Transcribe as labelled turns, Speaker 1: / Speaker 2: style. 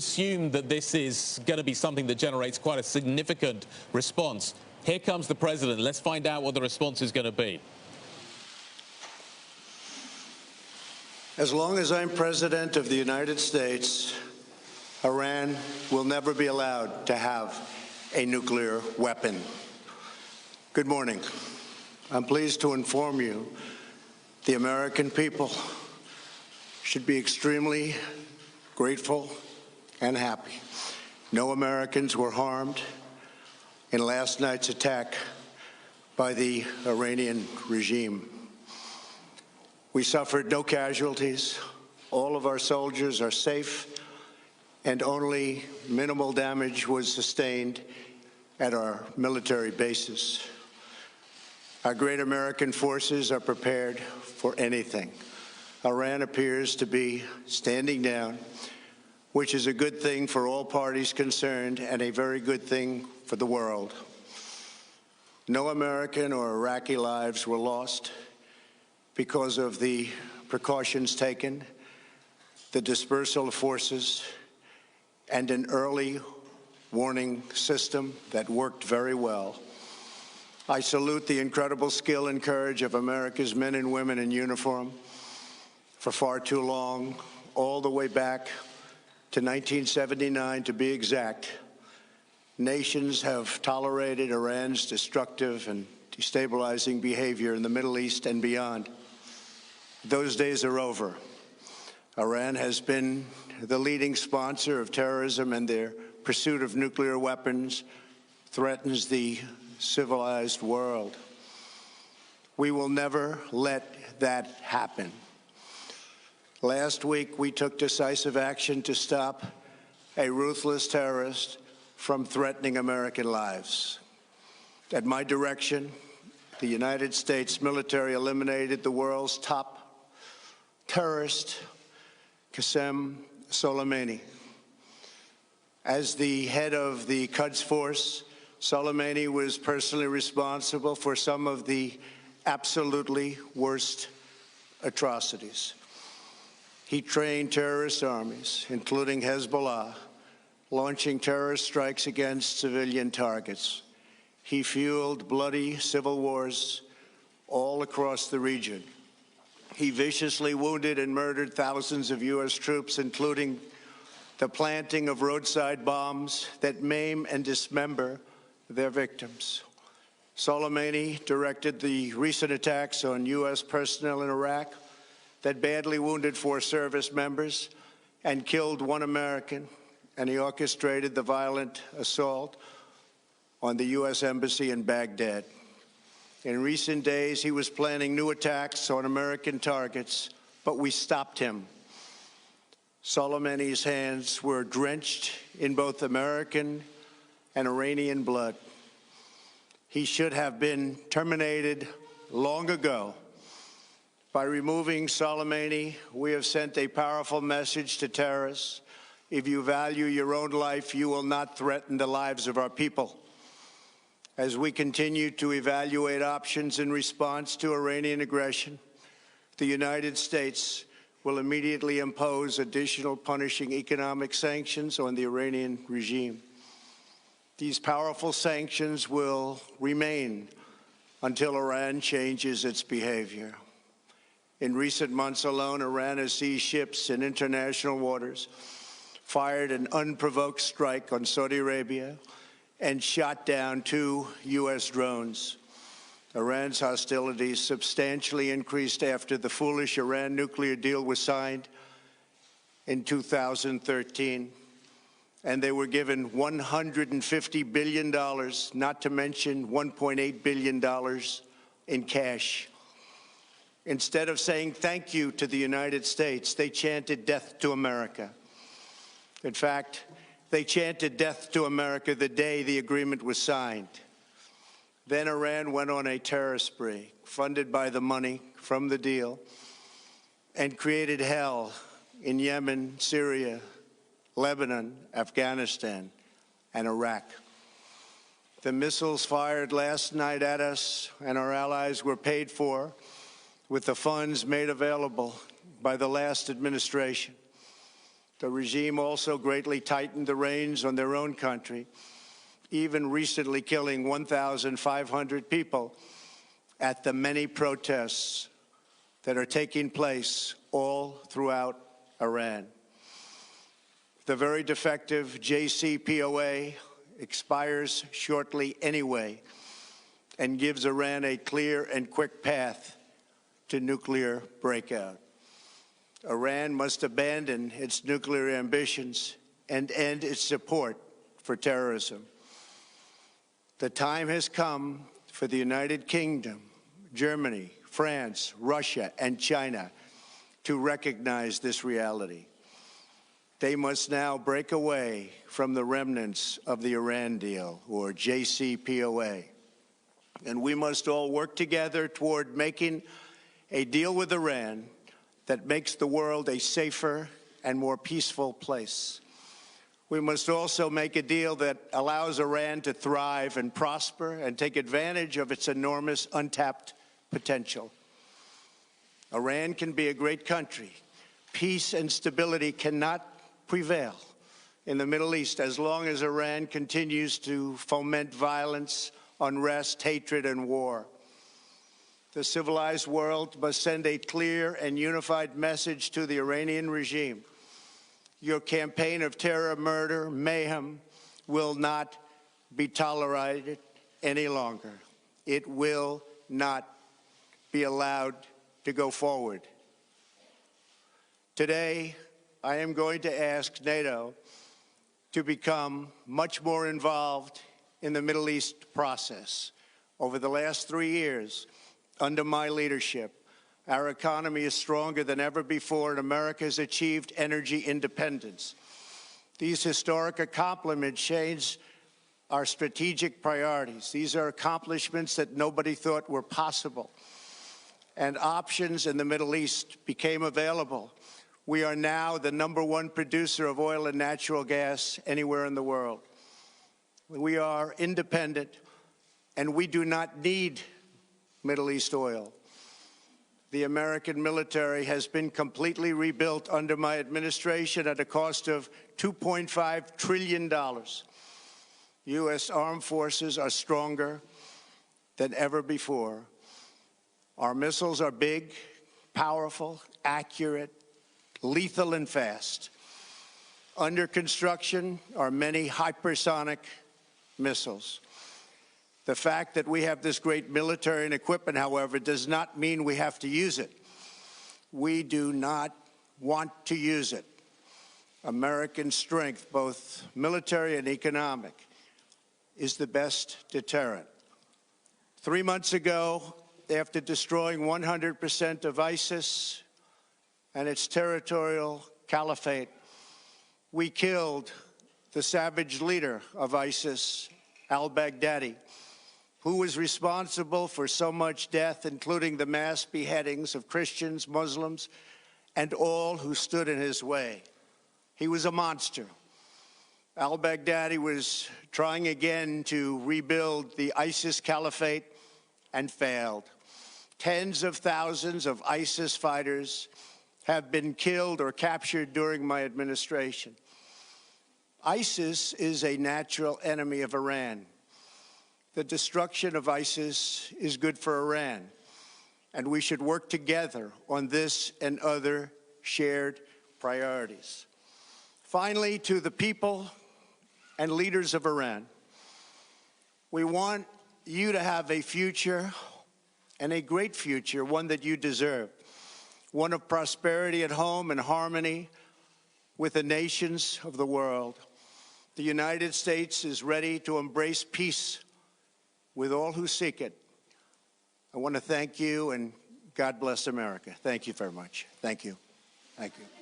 Speaker 1: Assume that this is going to be something that generates quite a significant response. Here comes the president. Let's find out what the response is going to be.
Speaker 2: As long as I'm president of the United States, Iran will never be allowed to have a nuclear weapon. Good morning. I'm pleased to inform you the American people should be extremely grateful and happy. No Americans were harmed in last night's attack by the Iranian regime. We suffered no casualties. All of our soldiers are safe, and only minimal damage was sustained at our military bases. Our great American forces are prepared for anything. Iran appears to be standing down, which is a good thing for all parties concerned and a very good thing for the world. No American or Iraqi lives were lost because of the precautions taken, the dispersal of forces, and an early warning system that worked very well. I salute the incredible skill and courage of America's men and women in uniform. For far too long, all the way back to 1979, to be exact, nations have tolerated Iran's destructive and destabilizing behavior in the Middle East and beyond. Those days are over. Iran has been the leading sponsor of terrorism, and their pursuit of nuclear weapons threatens the civilized world. We will never let that happen. Last week, we took decisive action to stop a ruthless terrorist from threatening American lives. At my direction, the United States military eliminated the world's top terrorist, Qasem Soleimani. As the head of the Quds Force, Soleimani was personally responsible for some of the absolutely worst atrocities. He trained terrorist armies, including Hezbollah, launching terrorist strikes against civilian targets. He fueled bloody civil wars all across the region. He viciously wounded and murdered thousands of U.S. troops, including the planting of roadside bombs that maim and dismember their victims. Soleimani directed the recent attacks on U.S. personnel in Iraq that badly wounded 4 service members and killed 1 American, and he orchestrated the violent assault on the U.S. Embassy in Baghdad. In recent days, he was planning new attacks on American targets, but we stopped him. Soleimani's hands were drenched in both American and Iranian blood. He should have been terminated long ago. By removing Soleimani, we have sent a powerful message to terrorists. If you value your own life, you will not threaten the lives of our people. As we continue to evaluate options in response to Iranian aggression, the United States will immediately impose additional punishing economic sanctions on the Iranian regime. These powerful sanctions will remain until Iran changes its behavior. In recent months alone, Iran has seized ships in international waters, fired an unprovoked strike on Saudi Arabia, and shot down 2 U.S. drones. Iran's hostilities substantially increased after the foolish Iran nuclear deal was signed in 2013, and they were given $150 billion, not to mention $1.8 billion in cash. Instead of saying thank you to the United States, they chanted death to America. In fact, they chanted death to America the day the agreement was signed. Then Iran went on a terror spree, funded by the money from the deal, and created hell in Yemen, Syria, Lebanon, Afghanistan, and Iraq. The missiles fired last night at us and our allies were paid for with the funds made available by the last administration. The regime also greatly tightened the reins on their own country, even recently killing 1,500 people at the many protests that are taking place all throughout Iran. The very defective JCPOA expires shortly anyway and gives Iran a clear and quick path to nuclear breakout. Iran must abandon its nuclear ambitions and end its support for terrorism. The time has come for the United Kingdom, Germany, France, Russia, and China to recognize this reality. They must now break away from the remnants of the Iran deal, or JCPOA. And we must all work together toward making a deal with Iran that makes the world a safer and more peaceful place. We must also make a deal that allows Iran to thrive and prosper and take advantage of its enormous untapped potential. Iran can be a great country. Peace and stability cannot prevail in the Middle East as long as Iran continues to foment violence, unrest, hatred, and war. The civilized world must send a clear and unified message to the Iranian regime. Your campaign of terror, murder, mayhem will not be tolerated any longer. It will not be allowed to go forward. Today, I am going to ask NATO to become much more involved in the Middle East process. Over the last 3 years, under my leadership, our economy is stronger than ever before, and America has achieved energy independence. These historic accomplishments change our strategic priorities. These are accomplishments that nobody thought were possible. And options in the Middle East became available. We are now the #1 producer of oil and natural gas anywhere in the world. We are independent, and we do not need Middle East oil. The American military has been completely rebuilt under my administration at a cost of $2.5 trillion. U.S. armed forces are stronger than ever before. Our missiles are big, powerful, accurate, lethal, and fast. Under construction are many hypersonic missiles. The fact that we have this great military and equipment, however, does not mean we have to use it. We do not want to use it. American strength, both military and economic, is the best deterrent. 3 months ago, after destroying 100% of ISIS and its territorial caliphate, we killed the savage leader of ISIS, al-Baghdadi, who was responsible for so much death, including the mass beheadings of Christians, Muslims, and all who stood in his way. He was a monster. Al-Baghdadi was trying again to rebuild the ISIS caliphate and failed. Tens of thousands of ISIS fighters have been killed or captured during my administration. ISIS is a natural enemy of Iran. The destruction of ISIS is good for Iran, and we should work together on this and other shared priorities. Finally, to the people and leaders of Iran, we want you to have a future, and a great future, one that you deserve, one of prosperity at home and harmony with the nations of the world. The United States is ready to embrace peace with all who seek it. I want to thank you, and God bless America. Thank you very much. Thank you. Thank you.